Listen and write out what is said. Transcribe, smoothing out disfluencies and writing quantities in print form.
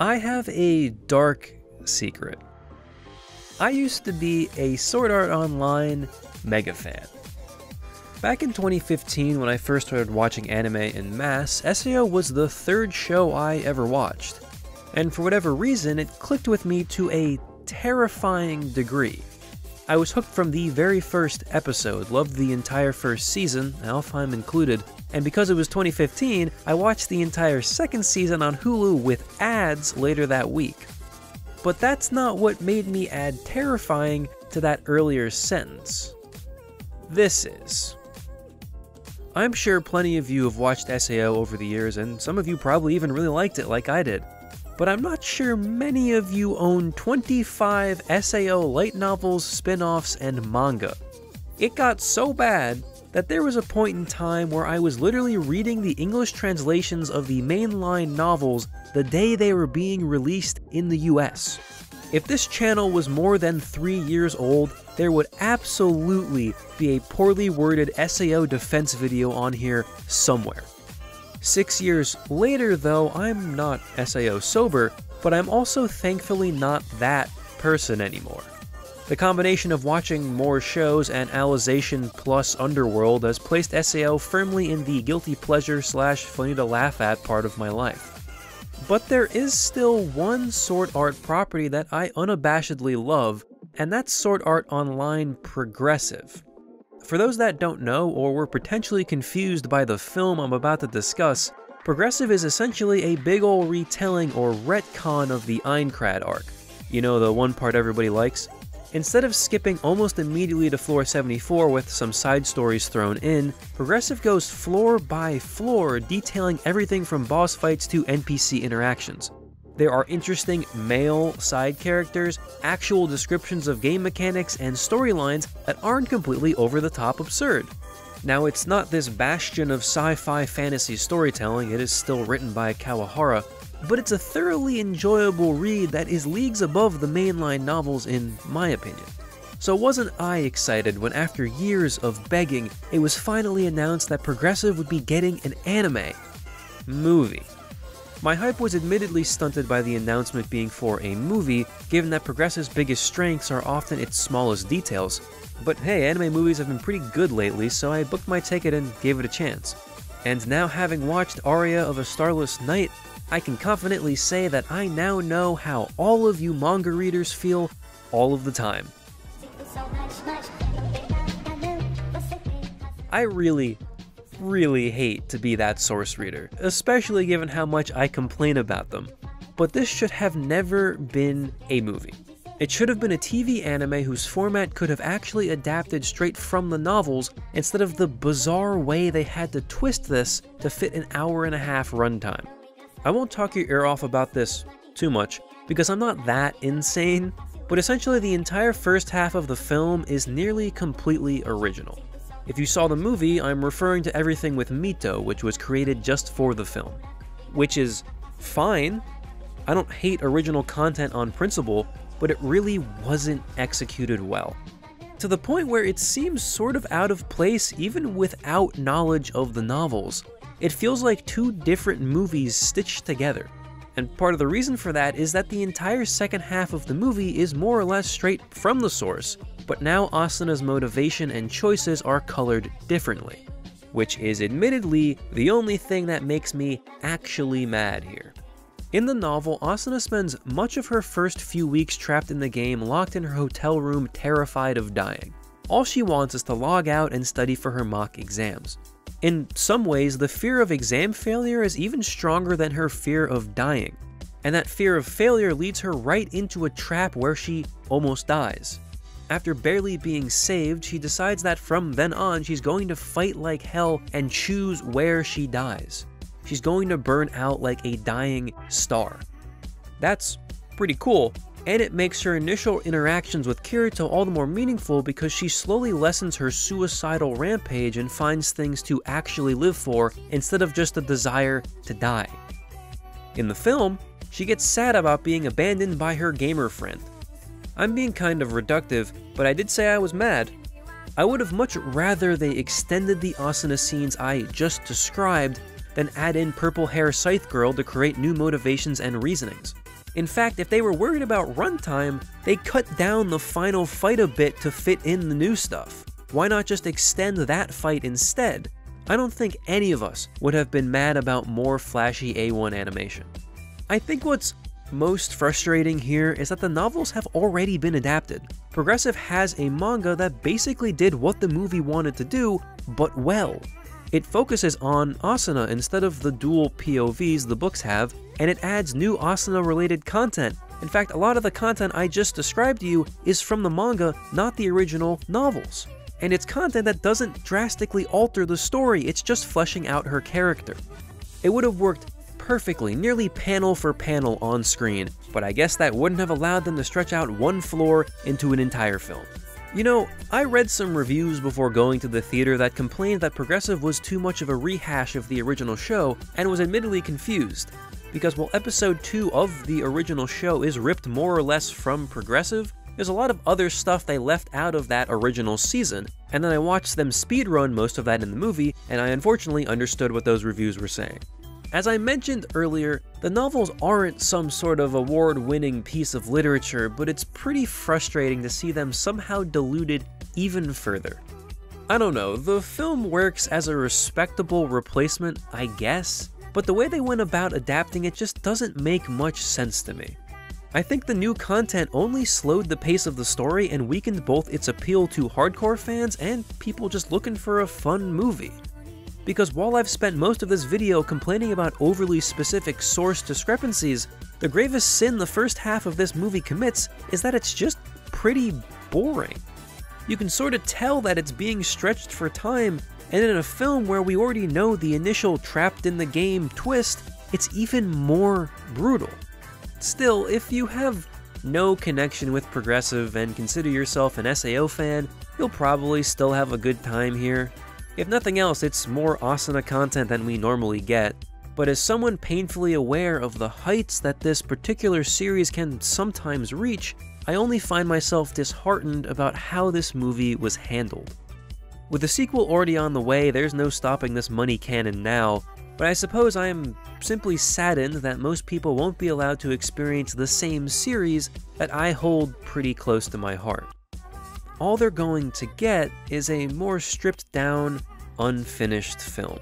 I have a dark secret. I used to be a Sword Art Online mega fan. Back in 2015, when I first started watching anime en masse, SAO was the third show I ever watched. And for whatever reason, it clicked with me to a terrifying degree. I was hooked from the very first episode, loved the entire first season, Alfheim included, and because it was 2015, I watched the entire second season on Hulu with ads later that week. But that's not what made me add terrifying to that earlier sentence. This is. I'm sure plenty of you have watched SAO over the years, and some of you probably even really liked it like I did. But I'm not sure many of you own 25 SAO light novels, spin-offs, and manga. It got so bad that there was a point in time where I was literally reading the English translations of the mainline novels the day they were being released in the US. If this channel was more than 3 years old, there would absolutely be a poorly worded SAO defense video on here somewhere. 6 years later though, I'm not SAO sober, but I'm also thankfully not that person anymore. The combination of watching more shows and Alization plus Underworld has placed SAO firmly in the guilty pleasure / funny to laugh at part of my life. But there is still one Sword Art property that I unabashedly love, and that's Sword Art Online Progressive. For those that don't know or were potentially confused by the film I'm about to discuss, Progressive is essentially a big ol' retelling or retcon of the Aincrad arc. You know, the one part everybody likes? Instead of skipping almost immediately to floor 74 with some side stories thrown in, Progressive goes floor by floor detailing everything from boss fights to NPC interactions. There are interesting male side characters, actual descriptions of game mechanics, and storylines that aren't completely over-the-top absurd. Now, it's not this bastion of sci-fi fantasy storytelling, it is still written by Kawahara, but it's a thoroughly enjoyable read that is leagues above the mainline novels in my opinion. So wasn't I excited when after years of begging, it was finally announced that Progressive would be getting an anime movie. My hype was admittedly stunted by the announcement being for a movie, given that Progressive's biggest strengths are often its smallest details. But hey, anime movies have been pretty good lately, so I booked my ticket and gave it a chance. And now having watched Aria of a Starless Night, I can confidently say that I now know how all of you manga readers feel all of the time. I really hate to be that source reader, especially given how much I complain about them. But this should have never been a movie. It should have been a TV anime whose format could have actually adapted straight from the novels instead of the bizarre way they had to twist this to fit an hour-and-a-half runtime. I won't talk your ear off about this too much, because I'm not that insane, but essentially the entire first half of the film is nearly completely original. If you saw the movie, I'm referring to everything with Mito, which was created just for the film. Which is fine. I don't hate original content on principle, but it really wasn't executed well. To the point where it seems sort of out of place even without knowledge of the novels. It feels like two different movies stitched together. And part of the reason for that is that the entire second half of the movie is more or less straight from the source, but now Asuna's motivation and choices are colored differently, which is admittedly the only thing that makes me actually mad here. In the novel, Asuna spends much of her first few weeks trapped in the game, locked in her hotel room, terrified of dying. All she wants is to log out and study for her mock exams. In some ways, the fear of exam failure is even stronger than her fear of dying, and that fear of failure leads her right into a trap where she almost dies. After barely being saved, she decides that from then on she's going to fight like hell and choose where she dies. She's going to burn out like a dying star. That's pretty cool, and it makes her initial interactions with Kirito all the more meaningful because she slowly lessens her suicidal rampage and finds things to actually live for instead of just a desire to die. In the film, she gets sad about being abandoned by her gamer friend. I'm being kind of reductive, but I did say I was mad. I would have much rather they extended the Asuna scenes I just described than add in purple hair Scythe Girl to create new motivations and reasonings. In fact, if they were worried about runtime, they cut down the final fight a bit to fit in the new stuff. Why not just extend that fight instead? I don't think any of us would have been mad about more flashy A1 animation. I think what's most frustrating here is that the novels have already been adapted. Progressive has a manga that basically did what the movie wanted to do, but well. It focuses on Asuna instead of the dual POVs the books have, and it adds new Asuna-related content. In fact, a lot of the content I just described to you is from the manga, not the original novels. And it's content that doesn't drastically alter the story, it's just fleshing out her character. It would have worked perfectly, nearly panel for panel on screen, but I guess that wouldn't have allowed them to stretch out one floor into an entire film. You know, I read some reviews before going to the theater that complained that Progressive was too much of a rehash of the original show, and was admittedly confused, because while episode 2 of the original show is ripped more or less from Progressive, there's a lot of other stuff they left out of that original season, and then I watched them speedrun most of that in the movie, and I unfortunately understood what those reviews were saying. As I mentioned earlier, the novels aren't some sort of award-winning piece of literature, but it's pretty frustrating to see them somehow diluted even further. I don't know, the film works as a respectable replacement, I guess, but the way they went about adapting it just doesn't make much sense to me. I think the new content only slowed the pace of the story and weakened both its appeal to hardcore fans and people just looking for a fun movie. Because while I've spent most of this video complaining about overly specific source discrepancies, the gravest sin the first half of this movie commits is that it's just pretty boring. You can sort of tell that it's being stretched for time, and in a film where we already know the initial trapped in the game twist, it's even more brutal. Still, if you have no connection with Progressive and consider yourself an SAO fan, you'll probably still have a good time here. If nothing else, it's more Asuna content than we normally get, but as someone painfully aware of the heights that this particular series can sometimes reach, I only find myself disheartened about how this movie was handled. With the sequel already on the way, there's no stopping this money cannon now, but I suppose I am simply saddened that most people won't be allowed to experience the same series that I hold pretty close to my heart. All they're going to get is a more stripped down, unfinished film.